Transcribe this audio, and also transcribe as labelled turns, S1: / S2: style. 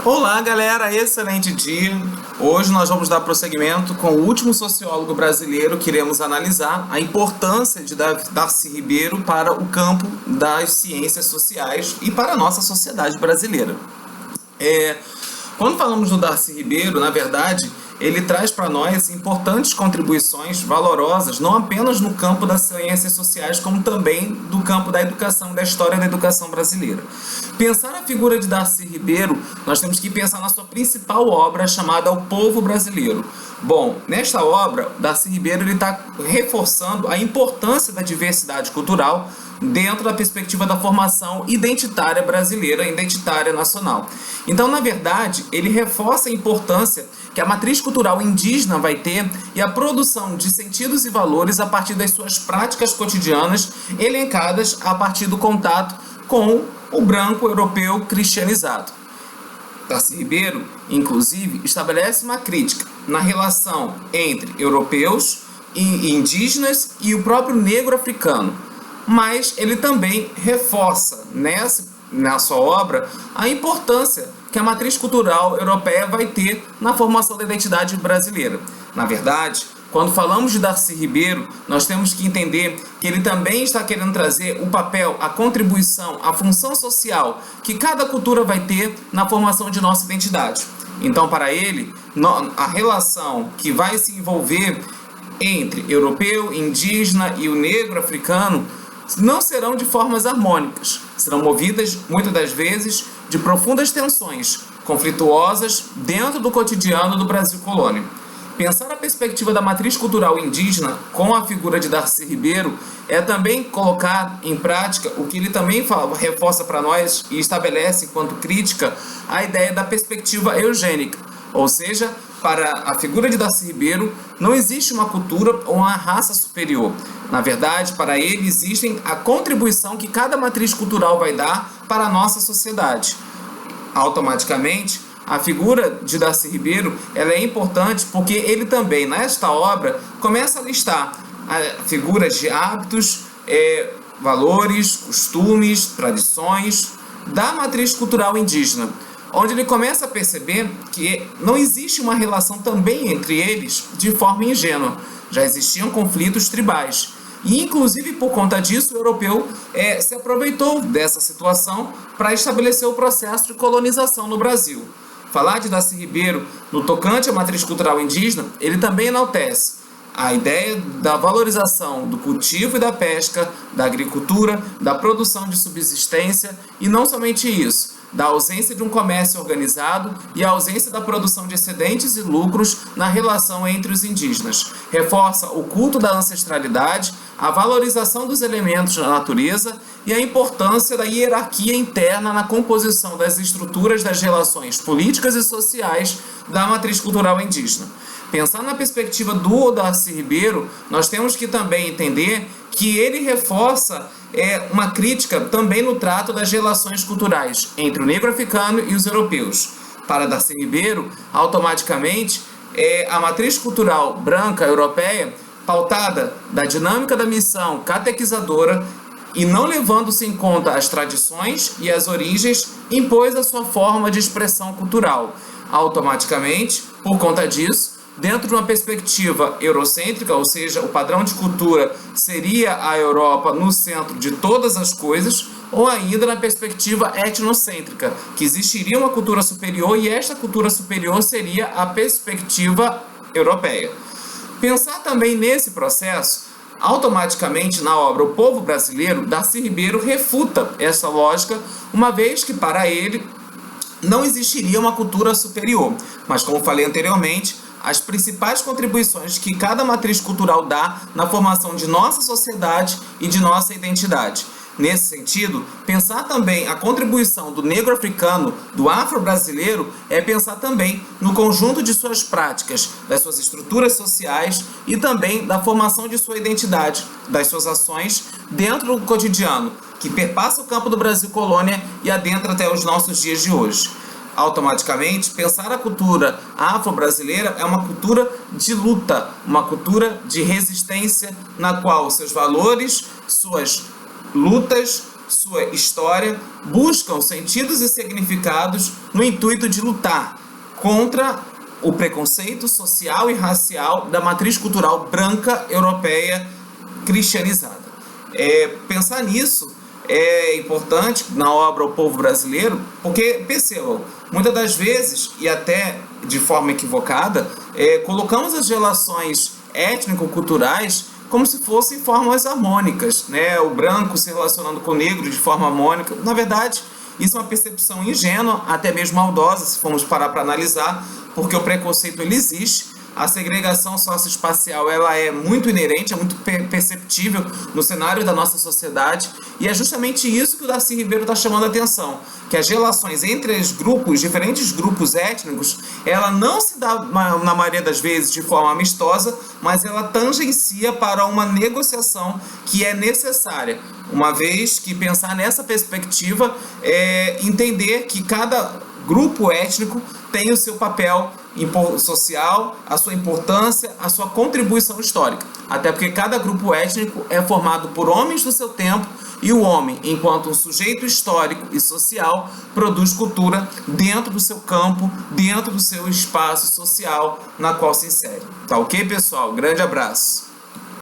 S1: Olá, galera, excelente dia. Hoje nós vamos dar prosseguimento com o último sociólogo brasileiro que iremos analisar a importância de Darcy Ribeiro para o campo das ciências sociais e para a nossa sociedade brasileira. Quando falamos do Darcy Ribeiro, na verdade, ele traz para nós importantes contribuições valorosas, não apenas no campo das ciências sociais, como também do campo da educação, da história da educação brasileira. Pensar a figura de Darcy Ribeiro, nós temos que pensar na sua principal obra, chamada O Povo Brasileiro. Bom, nesta obra, Darcy Ribeiro está reforçando a importância da diversidade cultural dentro da perspectiva da formação identitária brasileira, identitária nacional. Então, na verdade, ele reforça a importância que a matriz cultural indígena vai ter e a produção de sentidos e valores a partir das suas práticas cotidianas, elencadas a partir do contato com o branco europeu cristianizado. Darcy Ribeiro, inclusive, estabelece uma crítica na relação entre europeus e indígenas e o próprio negro africano, mas ele também reforça na sua obra a importância que a matriz cultural europeia vai ter na formação da identidade brasileira. Na verdade, quando falamos de Darcy Ribeiro, nós temos que entender que ele também está querendo trazer o papel, a contribuição, a função social que cada cultura vai ter na formação de nossa identidade. Então, para ele, a relação que vai se envolver entre europeu, indígena e o negro africano não serão de formas harmônicas, serão movidas, muitas das vezes, de profundas tensões conflituosas dentro do cotidiano do Brasil colônia. Pensar a perspectiva da matriz cultural indígena com a figura de Darcy Ribeiro é também colocar em prática o que ele também reforça para nós e estabelece enquanto crítica a ideia da perspectiva eugênica, ou seja, para a figura de Darcy Ribeiro não existe uma cultura ou uma raça superior. Na verdade, para ele existe a contribuição que cada matriz cultural vai dar para a nossa sociedade. Automaticamente, a figura de Darcy Ribeiro ela é importante porque ele também, nesta obra, começa a listar figuras de hábitos, valores, costumes, tradições da matriz cultural indígena, onde ele começa a perceber que não existe uma relação também entre eles de forma ingênua. Já existiam conflitos tribais. E, inclusive, por conta disso, o europeu se aproveitou dessa situação para estabelecer o processo de colonização no Brasil. Falar de Darcy Ribeiro no tocante à matriz cultural indígena, ele também enaltece a ideia da valorização do cultivo e da pesca, da agricultura, da produção de subsistência e não somente isso, da ausência de um comércio organizado e a ausência da produção de excedentes e lucros na relação entre os indígenas. Reforça o culto da ancestralidade, a valorização dos elementos da natureza e a importância da hierarquia interna na composição das estruturas das relações políticas e sociais da matriz cultural indígena. Pensar na perspectiva do Darcy Ribeiro, nós temos que também entender que ele reforça uma crítica também no trato das relações culturais entre o negro africano e os europeus. Para Darcy Ribeiro, automaticamente, a matriz cultural branca europeia, pautada da dinâmica da missão catequizadora e não levando-se em conta as tradições e as origens, impôs a sua forma de expressão cultural. Automaticamente, por conta disso, dentro de uma perspectiva eurocêntrica, ou seja, o padrão de cultura seria a Europa no centro de todas as coisas, ou ainda na perspectiva etnocêntrica, que existiria uma cultura superior e esta cultura superior seria a perspectiva europeia. Pensar também nesse processo, automaticamente na obra O Povo Brasileiro, Darcy Ribeiro refuta essa lógica, uma vez que para ele não existiria uma cultura superior, mas como falei anteriormente, as principais contribuições que cada matriz cultural dá na formação de nossa sociedade e de nossa identidade. Nesse sentido, pensar também a contribuição do negro africano, do afro-brasileiro, é pensar também no conjunto de suas práticas, das suas estruturas sociais e também da formação de sua identidade, das suas ações dentro do cotidiano, que perpassa o campo do Brasil colônia e adentra até os nossos dias de hoje. Automaticamente, pensar a cultura afro-brasileira é uma cultura de luta, uma cultura de resistência, na qual seus valores, suas lutas, sua história, buscam sentidos e significados no intuito de lutar contra o preconceito social e racial da matriz cultural branca europeia cristianizada. Pensar nisso é importante na obra O Povo Brasileiro, porque, percebam, muitas das vezes, e até de forma equivocada, colocamos as relações étnico-culturais como se fossem formas harmônicas, né? O branco se relacionando com o negro de forma harmônica. Na verdade, isso é uma percepção ingênua, até mesmo maldosa, se formos parar para analisar, porque o preconceito ele existe. A segregação socioespacial ela é muito inerente, é muito perceptível no cenário da nossa sociedade, e é justamente isso que o Darcy Ribeiro está chamando a atenção, que as relações entre os grupos, diferentes grupos étnicos, ela não se dá, na maioria das vezes, de forma amistosa, mas ela tangencia para uma negociação que é necessária, uma vez que pensar nessa perspectiva é entender que cada grupo étnico tem o seu papel social, a sua importância, a sua contribuição histórica. Até porque cada grupo étnico é formado por homens do seu tempo, e o homem, enquanto um sujeito histórico e social, produz cultura dentro do seu campo, dentro do seu espaço social na qual se insere. Tá ok, pessoal? Grande abraço!